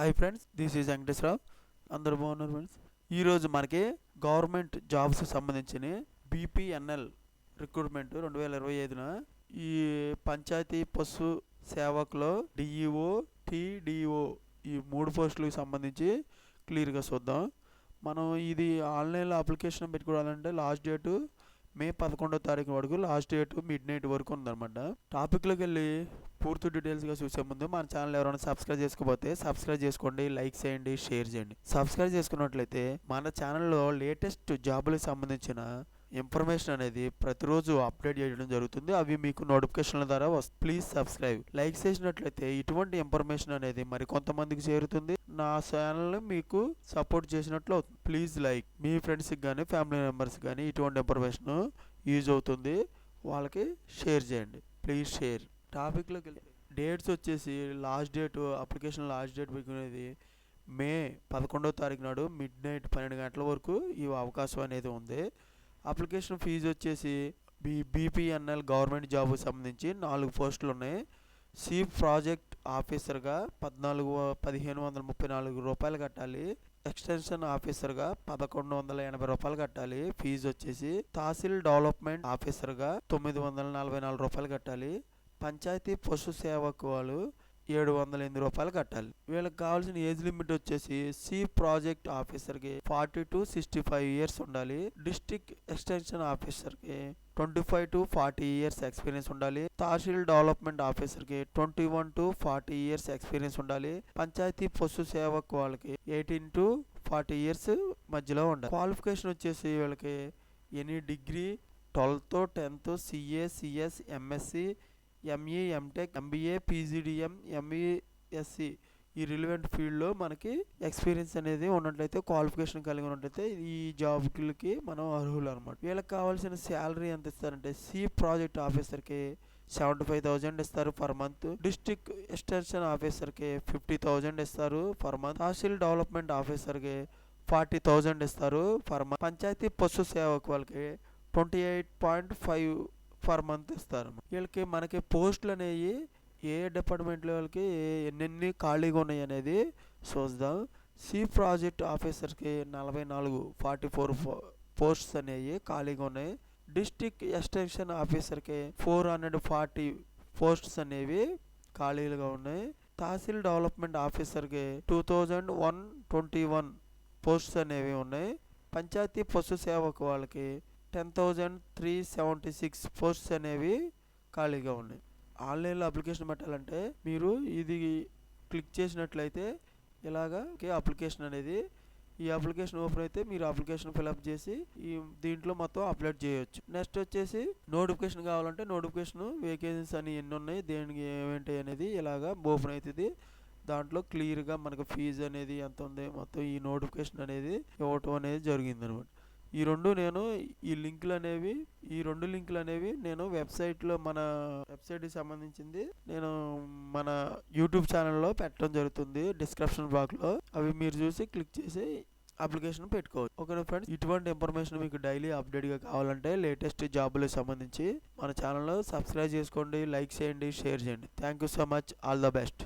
Hi friends, this is Venkateswara Rao. అందరూ బాగున్నారు friends. ఈరోజు మనకి గవర్నమెంట్ జాబ్స్ సంబంధించిన బీపీఎన్ఎల్ రిక్రూట్మెంట్ 2025న ఈ పంచాయతీ పశు సేవకులో డిఈఓ టీడీఓ ఈ 3 పోస్టులకు సంబంధించి క్లియర్గా చూద్దాం. మనం ఇది ఆన్లైన్లో అప్లికేషన్ పెట్టుకోవాలంటే లాస్ట్ డేటు మే 11వ తారీఖు వరకు, లాస్ట్ డేట్ మిడ్ నైట్ వరకు ఉందన్నమాట. టాపిక్లోకి వెళ్ళి పూర్తి డీటెయిల్స్గా చూసే ముందు మన ఛానల్ ఎవరైనా సబ్స్క్రైబ్ చేసుకోకపోతే సబ్స్క్రైబ్ చేసుకోండి, లైక్ చేయండి, షేర్ చేయండి. సబ్స్క్రైబ్ చేసుకున్నట్లయితే మన ఛానల్లో లేటెస్ట్ జాబులకు సంబంధించిన ఇన్ఫర్మేషన్ అనేది ప్రతిరోజు అప్డేట్ చేయడం జరుగుతుంది. అవి మీకు నోటిఫికేషన్ల ద్వారా వస్తుంది. Please subscribe. లైక్ చేసినట్లయితే ఇటువంటి ఇన్ఫర్మేషన్ అనేది మరి కొంతమందికి చేరుతుంది. నా ఛానల్ మీకు సపోర్ట్ చేసినట్లు అవుతుంది. Please like. మీ ఫ్రెండ్స్కి కానీ ఫ్యామిలీ మెంబర్స్కి కానీ ఇటువంటి ఇన్ఫర్మేషన్ యూజ్ అవుతుంది, వాళ్ళకి షేర్ చేయండి. Please share. టాపిక్లోకి వెళ్తే డేట్స్ వచ్చేసి last date, application last date పెట్టుకునేది మే 11వ తారీఖు నాడు మిడ్ నైట్ 12 గంటల వరకు ఈ అవకాశం అనేది ఉంది. అప్లికేషన్ ఫీజు వచ్చేసి బీపీఎన్ఎల్ గవర్నమెంట్ జాబ్కి సంబంధించి 4 పోస్టులు ఉన్నాయి. చీఫ్ ప్రాజెక్ట్ ఆఫీసర్గా 1534 రూపాయలు కట్టాలి. ఎక్స్టెన్షన్ ఆఫీసర్గా 1180 రూపాయలు కట్టాలి. ఫీజు వచ్చేసి తహసీల్ డెవలప్మెంట్ ఆఫీసర్గా 944 రూపాయలు కట్టాలి. పంచాయతీ పశు సేవకు వాళ్ళు 708 రూపాయలు కట్టాలి. వీళ్ళకి కావాల్సిన ఏజ్ లిమిట్ వచ్చేసి చీఫ్ ప్రాజెక్ట్ ఆఫీసర్కి 40 to 65 ఇయర్స్ ఉండాలి. డిస్ట్రిక్ట్ ఎక్స్టెన్షన్ ఆఫీసర్కి 25 to 40 ఇయర్స్ ఎక్స్పీరియన్స్ ఉండాలి. తహసీల్ డెవలప్మెంట్ ఆఫీసర్కి 21 to 40 ఇయర్స్ ఎక్స్పీరియన్స్ ఉండాలి. పంచాయతీ పశు సేవకు వాళ్ళకి 18 to 40 ఇయర్స్ మధ్యలో ఉండాలి. క్వాలిఫికేషన్ వచ్చేసి వీళ్ళకి any degree 12th, 10th, CA, CS, MSc, ME, MTech, MBA, PGDM, MESc ఈ రిలవెంట్ ఫీల్డ్లో మనకి ఎక్స్పీరియన్స్ అనేది ఉన్నట్లయితే, క్వాలిఫికేషన్ కలిగి ఉన్నట్లయితే ఈ జాబ్కి మనం అర్హులు అనమాట. వీళ్ళకి కావాల్సిన శాలరీ ఎంత ఇస్తారంటే చీఫ్ ప్రాజెక్ట్ ఆఫీసర్కి 75,000 ఇస్తారు పర్ మంత్. డిస్ట్రిక్ట్ ఎక్స్టెన్షన్ ఆఫీసర్కి 50,000 ఇస్తారు పర్ మంత్. తహసీల్ డెవలప్మెంట్ ఆఫీసర్కి 40,000 ఇస్తారు పర్ మంత్. పంచాయతీ పశు సేవకు వాళ్ళకి 28.5 పర్ మంత్ ఇస్తారు. వీళ్ళకి మనకి పోస్టులు అనేవి ఏ డిపార్ట్మెంట్లో వాళ్ళకి ఎన్నెన్ని ఖాళీగా ఉన్నాయి అనేది చూద్దాం. చీఫ్ ప్రాజెక్ట్ ఆఫీసర్కి 44 పోస్ట్స్ అనేవి ఖాళీగా ఉన్నాయి. డిస్ట్రిక్ట్ ఎక్స్టెన్షన్ ఆఫీసర్కి 440 పోస్ట్స్ అనేవి ఖాళీలుగా ఉన్నాయి. తహసీల్ డెవలప్మెంట్ ఆఫీసర్కి 2121 పోస్ట్స్ అనేవి ఉన్నాయి. పంచాయతీ పశు సేవకు వాళ్ళకి 10,376 పోస్ట్స్ అనేవి ఖాళీగా ఉన్నాయి. ఆన్లైన్లో అప్లికేషన్ పెట్టాలంటే మీరు ఇది క్లిక్ చేసినట్లయితే ఇలాగా అప్లికేషన్ అనేది, ఈ అప్లికేషన్ ఓపెన్ అయితే మీరు అప్లికేషన్ ఫిల్అప్ చేసి ఈ దీంట్లో మొత్తం అప్లోడ్ చేయొచ్చు. నెక్స్ట్ వచ్చేసి నోటిఫికేషన్ కావాలంటే నోటిఫికేషన్ వేకెన్సీస్ అని ఎన్ని ఉన్నాయి, దేనికి ఏమేంటి అనేది ఇలాగా ఓపెన్ అవుతుంది. దాంట్లో క్లియర్గా మనకు ఫీజు అనేది ఎంత ఉంది మొత్తం ఈ నోటిఫికేషన్ అనేది ఇవ్వటం అనేది జరిగింది అనమాట. ఈ రెండు లింకులు అనేవి నేను వెబ్సైట్లో, మన వెబ్సైట్కి సంబంధించింది నేను మన యూట్యూబ్ ఛానల్లో పెట్టడం జరుగుతుంది డిస్క్రిప్షన్ బాక్స్లో. అవి మీరు చూసి క్లిక్ చేసి అప్లికేషన్ పెట్టుకోవచ్చు. ఓకే ఫ్రెండ్స్, ఇటువంటి ఇన్ఫర్మేషన్ మీకు డైలీ అప్డేట్గా కావాలంటే లేటెస్ట్ జాబులకు సంబంధించి మన ఛానల్లో సబ్స్క్రైబ్ చేసుకోండి, లైక్ చేయండి, షేర్ చేయండి. Thank you so much. All the best.